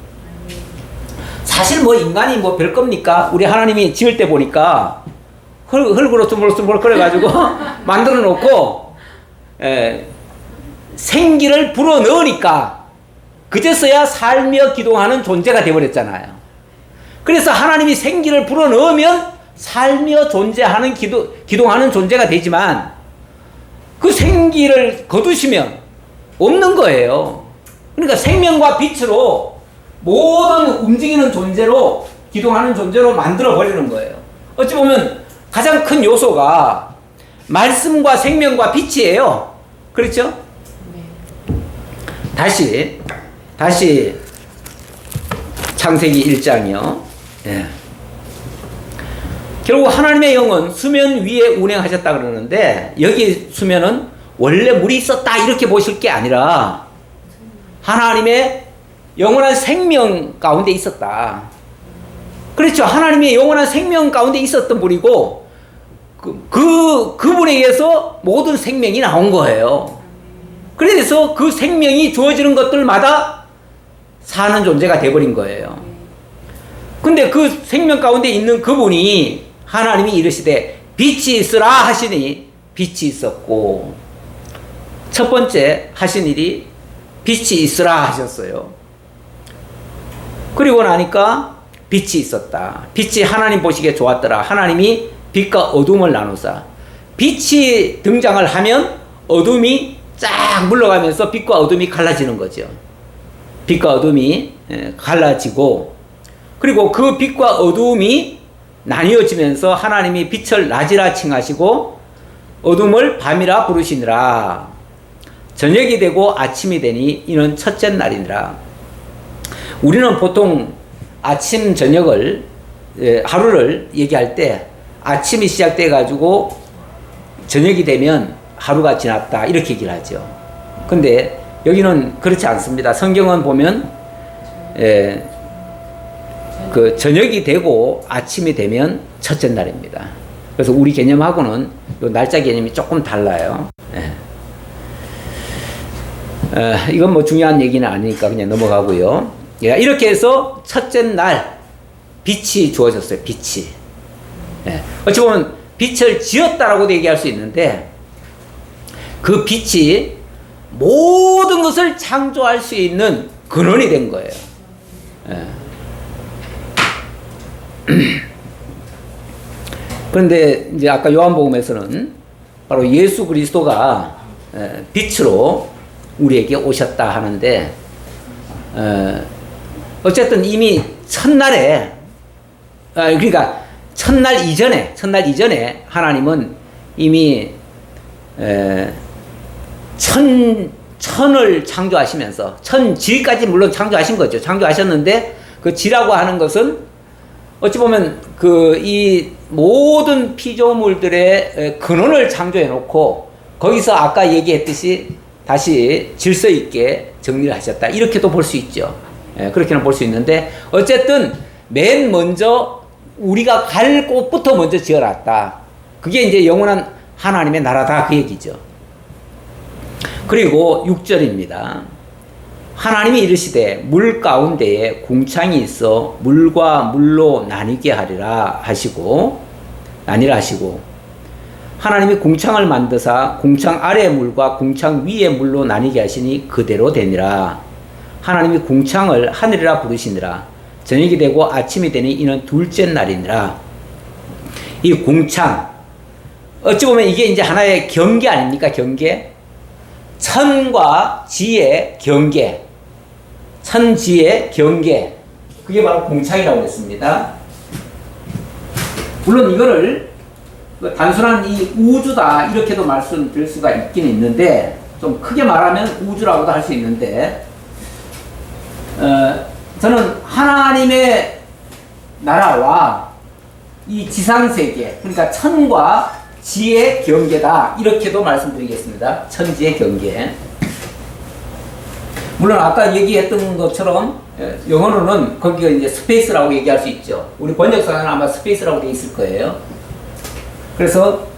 사실 뭐 인간이 뭐 별 겁니까? 우리 하나님이 지을 때 보니까 흙으로 쭈물쭈물 그래가지고 만들어 놓고 생기를 불어 넣으니까 그제서야 살며 기동하는 존재가 되어버렸잖아요. 그래서 하나님이 생기를 불어 넣으면 살며 존재하는 기동하는 존재가 되지만 그 생기를 거두시면 없는 거예요. 그러니까 생명과 빛으로 모든 움직이는 존재로 기동하는 존재로 만들어 버리는 거예요. 어찌 보면 가장 큰 요소가 말씀과 생명과 빛이에요. 그렇죠? 다시 창세기 1장이요. 예. 결국 하나님의 영은 수면 위에 운행하셨다 그러는데 여기 수면은 원래 물이 있었다 이렇게 보실 게 아니라 하나님의 영원한 생명 가운데 있었다. 그렇죠. 하나님의 영원한 생명 가운데 있었던 분이고 그분에 의해서 모든 생명이 나온 거예요. 그래서 그 생명이 주어지는 것들마다 사는 존재가 되어버린 거예요. 근데 그 생명 가운데 있는 그분이 하나님이 이르시되 빛이 있으라 하시니 빛이 있었고 첫 번째 하신 일이 빛이 있으라 하셨어요. 그리고 나니까 빛이 있었다. 빛이 하나님 보시기에 좋았더라. 하나님이 빛과 어둠을 나누사. 빛이 등장을 하면 어둠이 쫙 물러가면서 빛과 어둠이 갈라지는 거죠. 빛과 어둠이 갈라지고 그리고 그 빛과 어둠이 나뉘어지면서 하나님이 빛을 낮이라 칭하시고 어둠을 밤이라 부르시니라. 저녁이 되고 아침이 되니 이는 첫째 날이니라. 우리는 보통 아침 저녁을 하루를 얘기할 때 아침이 시작돼 가지고 저녁이 되면 하루가 지났다 이렇게 얘기를 하죠. 근데 여기는 그렇지 않습니다. 성경은 보면 그 저녁이 되고 아침이 되면 첫째 날입니다. 그래서 우리 개념하고는 요 날짜 개념이 조금 달라요. 이건 뭐 중요한 얘기는 아니니까 그냥 넘어가고요. 이렇게 해서 첫째 날 빛이 주어졌어요. 빛이. 어찌 보면 빛을 지었다라고도 얘기할 수 있는데 그 빛이 모든 것을 창조할 수 있는 근원이 된 거예요. 그런데 이제 아까 요한복음에서는 바로 예수 그리스도가 빛으로 우리에게 오셨다 하는데 어쨌든 이미 첫날에 그러니까 첫날 이전에 하나님은 이미 천을 창조하시면서 천지까지 물론 창조하신 거죠. 창조하셨는데 그 지라고 하는 것은 어찌 보면 이 모든 피조물들의 근원을 창조해 놓고 거기서 아까 얘기했듯이 다시 질서 있게 정리를 하셨다. 이렇게도 볼 수 있죠. 예, 그렇게는 볼 수 있는데 어쨌든 맨 먼저 우리가 갈 곳부터 먼저 지어놨다. 그게 이제 영원한 하나님의 나라다 그 얘기죠. 그리고 6절입니다. 하나님이 이르시되 물 가운데에 궁창이 있어 물과 물로 나뉘라 하시고 하나님이 궁창을 만드사 궁창 아래의 물과 궁창 위의 물로 나뉘게 하시니 그대로 되니라. 하나님이 궁창을 하늘이라 부르시니라. 저녁이 되고 아침이 되니 이는 둘째 날이니라. 이 궁창 어찌 보면 이게 이제 하나의 경계 아닙니까? 경계. 천과 지의 경계. 천지의 경계. 그게 바로 궁창이라고 했습니다. 물론 이거를 단순한 이 우주다 이렇게도 말씀드릴 수가 있긴 있는데 좀 크게 말하면 우주라고도 할 수 있는데 저는 하나님의 나라와 이 지상세계 그러니까 천과 지의 경계다 이렇게도 말씀드리겠습니다. 천지의 경계. 물론 아까 얘기했던 것처럼 영어로는 거기가 이제 스페이스라고 얘기할 수 있죠. 우리 번역상에는 아마 스페이스라고 되어 있을 거예요. 그래서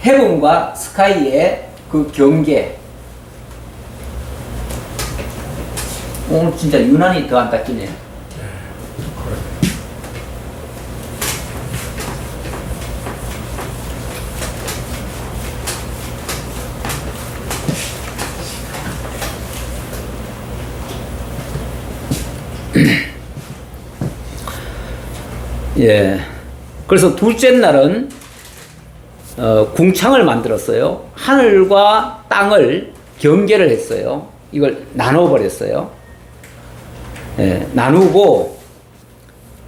헤븐과 스카이의 그 경계. 오늘 진짜 유난히 더 안 닦이네요. 예. 그래서 둘째 날은 궁창을 만들었어요. 하늘과 땅을 경계를 했어요. 이걸 나눠버렸어요. 예, 나누고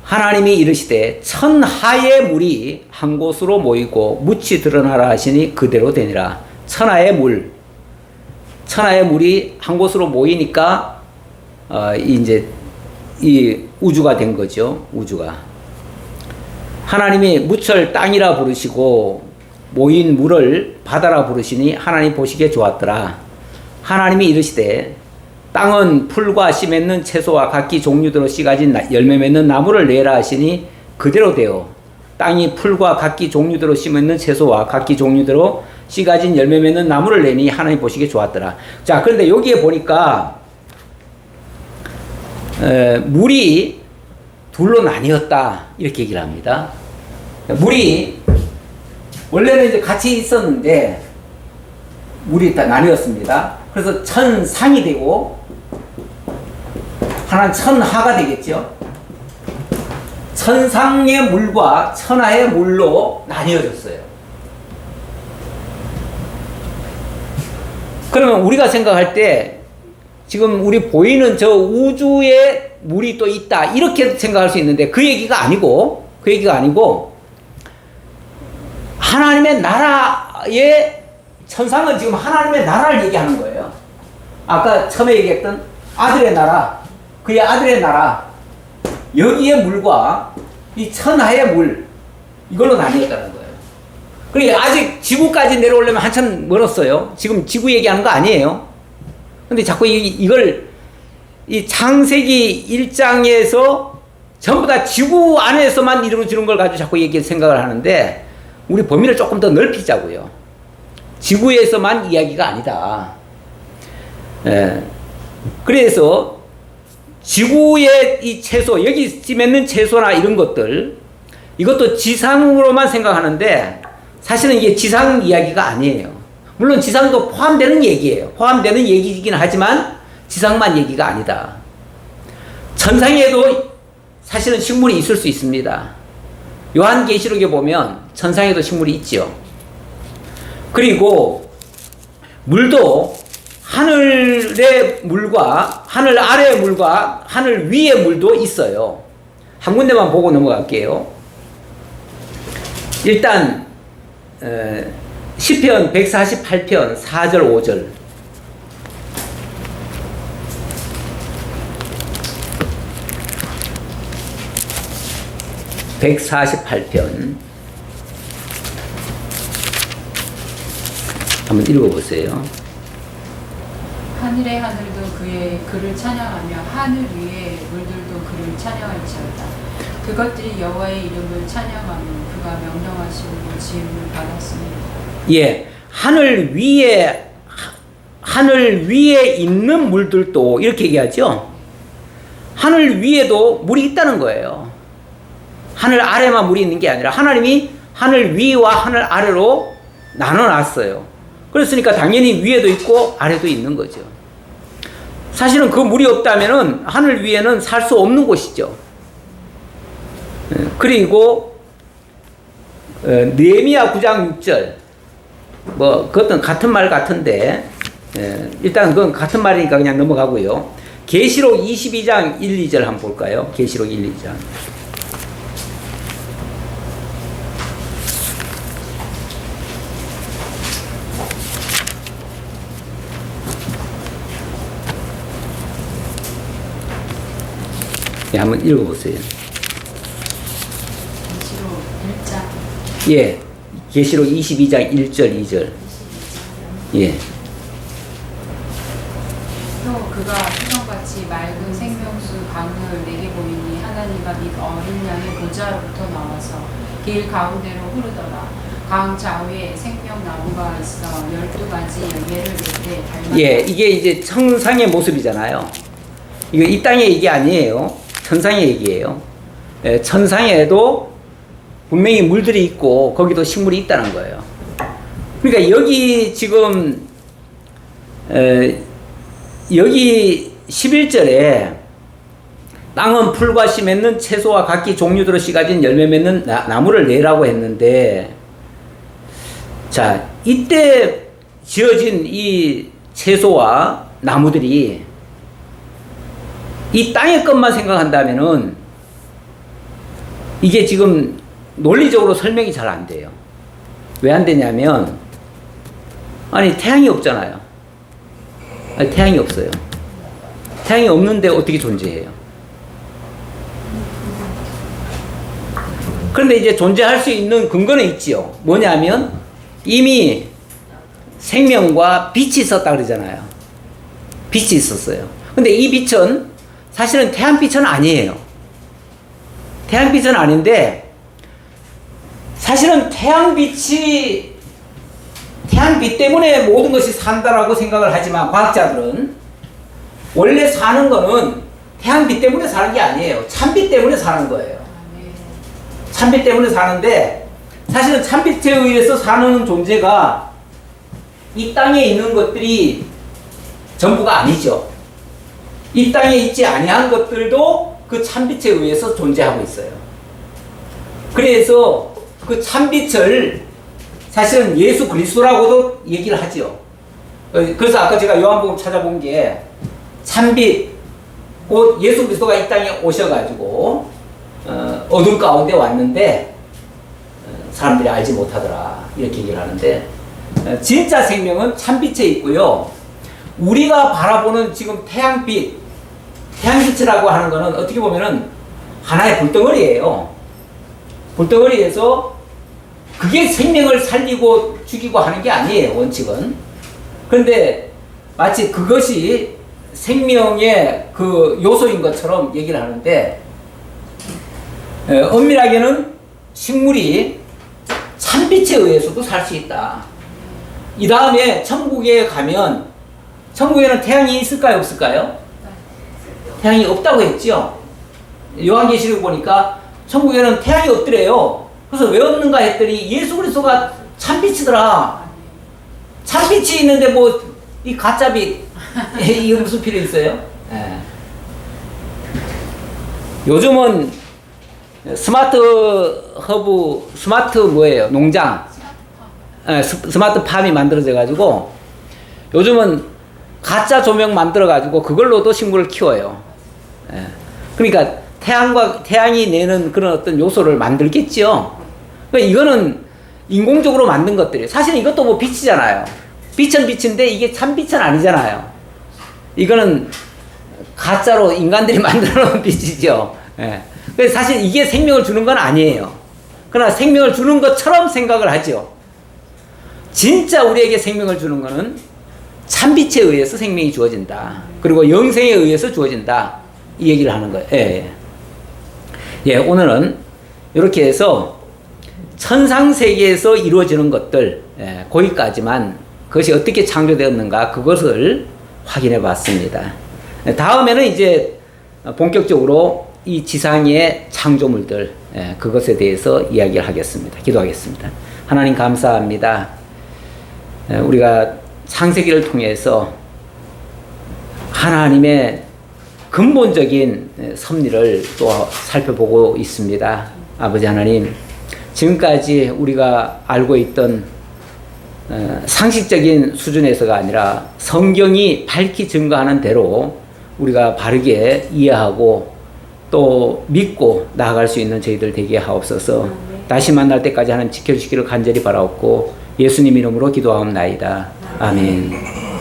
하나님이 이르시되 천하의 물이 한 곳으로 모이고 묻이 드러나라 하시니 그대로 되니라. 천하의 물이 한 곳으로 모이니까 이제 이 우주가 된 거죠. 우주가. 하나님이 무철 땅이라 부르시고 모인 물을 바다라 부르시니 하나님 보시기에 좋았더라. 하나님이 이르시되 땅은 풀과 씨 맺는 채소와 각기 종류대로 씨 가진 열매 맺는 나무를 내라 하시니 그대로 되어 땅이 풀과 각기 종류대로 씨 맺는 채소와 각기 종류대로 씨 가진 열매 맺는 나무를 내니 하나님 보시기에 좋았더라. 자, 그런데 여기에 보니까 물이 둘로 나뉘었다 이렇게 얘기를 합니다. 물이 원래는 이제 같이 있었는데 물이 다 나뉘었습니다. 그래서 천상이 되고 하나는 천하가 되겠죠. 천상의 물과 천하의 물로 나뉘어졌어요. 그러면 우리가 생각할 때 지금 우리 보이는 저 우주에 물이 또 있다 이렇게 생각할 수 있는데 그 얘기가 아니고 하나님의 나라의 천상은 지금 하나님의 나라를 얘기하는 거예요. 아까 처음에 얘기했던 아들의 나라, 그의 아들의 나라, 여기의 물과 이 천하의 물, 이걸로 나뉘었다는 거예요. 그러니까 아직 지구까지 내려오려면 한참 멀었어요. 지금 지구 얘기하는 거 아니에요. 근데 자꾸 이걸 이 창세기 1장에서 전부 다 지구 안에서만 이루어지는 걸 가지고 자꾸 생각을 하는데 우리 범위를 조금 더 넓히자고요. 지구에서만 이야기가 아니다. 예. 그래서 지구의 이 채소, 여기 맺는 채소나 이런 것들, 이것도 지상으로만 생각하는데 사실은 이게 지상 이야기가 아니에요. 물론 지상도 포함되는 얘기예요. 포함되는 얘기이긴 하지만 지상만 얘기가 아니다. 천상에도 사실은 식물이 있을 수 있습니다. 요한계시록에 보면 천상에도 식물이 있죠. 그리고 물도 하늘의 물과 하늘 아래의 물과 하늘 위의 물도 있어요. 한 군데만 보고 넘어갈게요. 일단 시편 148편 4절 5절 (148편) 한번 읽어보세요. 하늘의 하늘도 그를 찬양하며 하늘 위의 물들도 그를 찬양할지어다. 그것들이 여호와의 이름을 찬양하며 그가 명령하심으로 지음을 받았습니다. 예, 하늘 위에 있는 물들도 이렇게 얘기하죠. 하늘 위에도 물이 있다는 거예요. 하늘 아래만 물이 있는 게 아니라 하나님이 하늘 위와 하늘 아래로 나눠놨어요. 그랬으니까 당연히 위에도 있고 아래도 있는 거죠. 사실은 그 물이 없다면은 하늘 위에는 살 수 없는 곳이죠. 그리고 느헤미야 9장 6절 뭐 그것은 같은 말 같은데 일단 그건 같은 말이니까 그냥 넘어가고요. 계시록 22장 1, 2절 한번 볼까요? 계시록 1, 2장. 예, 한번 읽어보세요. 계시록 1장. 예, 계시록 22장 1절 2절. 예. 또 그가 수정같이 맑은 생명수 강을 내게 보이니 하나님과 및 어린 양의 보좌로부터 나와서 길 가운데로 흐르더라. 강 좌우에 생명나무가 있어 12가지 열매를 맺되 달마. 예, 이게 이제 천상의 모습이잖아요. 이거 이 땅의 얘기 아니에요. 천상의 얘기예요. 예, 천상에도 분명히 물들이 있고 거기도 식물이 있다는 거예요. 그러니까 여기 지금 여기 11절에 땅은 풀과 씨 맺는 채소와 각기 종류대로 씨 가진 열매 맺는 나무를 내라고 했는데, 자, 이때 지어진 이 채소와 나무들이 이 땅의 것만 생각한다면은 이게 지금 논리적으로 설명이 잘 안 돼요. 왜 안 되냐면, 아니, 태양이 없잖아요. 아니, 태양이 없어요. 태양이 없는데 어떻게 존재해요? 그런데 이제 존재할 수 있는 근거는 있지요. 뭐냐면, 이미 생명과 빛이 있었다 그러잖아요. 빛이 있었어요. 근데 이 빛은 사실은 태양빛은 아니에요. 태양빛은 아닌데, 사실은 태양빛 때문에 모든 것이 산다라고 생각을 하지만 과학자들은 원래 사는 거는 태양빛 때문에 사는 게 아니에요. 찬빛 때문에 사는 거예요. 찬빛 때문에 사는데, 사실은 찬빛에 의해서 사는 존재가 이 땅에 있는 것들이 전부가 아니죠. 이 땅에 있지 아니한 것들도 그 찬빛에 의해서 존재하고 있어요. 그래서 그 찬빛을 사실은 예수 그리스도라고도 얘기를 하죠. 그래서 아까 제가 요한복음 찾아본 게 찬빛, 곧 예수 그리스도가 이 땅에 오셔가지고 어둠 가운데 왔는데 사람들이 알지 못하더라, 이렇게 얘기를 하는데, 진짜 생명은 찬빛에 있고요. 우리가 바라보는 지금 태양빛이라고 하는 거는 어떻게 보면은 하나의 불덩어리예요. 불덩어리에서 그게 생명을 살리고 죽이고 하는 게 아니에요, 원칙은. 그런데 마치 그것이 생명의 그 요소인 것처럼 얘기를 하는데, 엄밀하게는 식물이 찬빛에 의해서도 살 수 있다. 이 다음에 천국에 가면, 천국에는 태양이 있을까요, 없을까요? 태양이 없다고 했죠. 요한계시록 보니까 천국에는 태양이 없더래요. 그래서 왜 없는가 했더니 예수 그리스도가 찬빛이더라. 찬빛이 있는데 뭐 이 가짜빛 이거 무슨 필요 있어요? 예. 요즘은 스마트 뭐예요? 농장, 스마트 팜이 만들어져 가지고 요즘은 가짜 조명 만들어 가지고 그걸로도 식물을 키워요. 예. 그러니까 태양이 내는 그런 어떤 요소를 만들겠죠. 그러니까 이거는 인공적으로 만든 것들이에요. 사실 이것도 뭐 빛이잖아요. 빛은 빛인데 이게 참빛은 아니잖아요. 이거는 가짜로 인간들이 만들어 놓은 빛이죠. 예. 그래서 사실 이게 생명을 주는 건 아니에요. 그러나 생명을 주는 것처럼 생각을 하죠. 진짜 우리에게 생명을 주는 거는 참빛에 의해서 생명이 주어진다. 그리고 영생에 의해서 주어진다. 이 얘기를 하는 거예요. 예. 예, 오늘은 이렇게 해서 천상세계에서 이루어지는 것들, 예, 거기까지만 그것이 어떻게 창조되었는가 그것을 확인해 봤습니다. 예, 다음에는 이제 본격적으로 이 지상의 창조물들, 예, 그것에 대해서 이야기를 하겠습니다. 기도하겠습니다. 하나님 감사합니다. 예, 우리가 창세기를 통해서 하나님의 근본적인 섭리를 또 살펴보고 있습니다. 아버지 하나님, 지금까지 우리가 알고 있던 상식적인 수준에서가 아니라 성경이 밝히 증거하는 대로 우리가 바르게 이해하고 또 믿고 나아갈 수 있는 저희들 되게 하옵소서. 다시 만날 때까지 하나님 지켜주시기를 간절히 바라옵고 예수님 이름으로 기도하옵나이다. 아멘.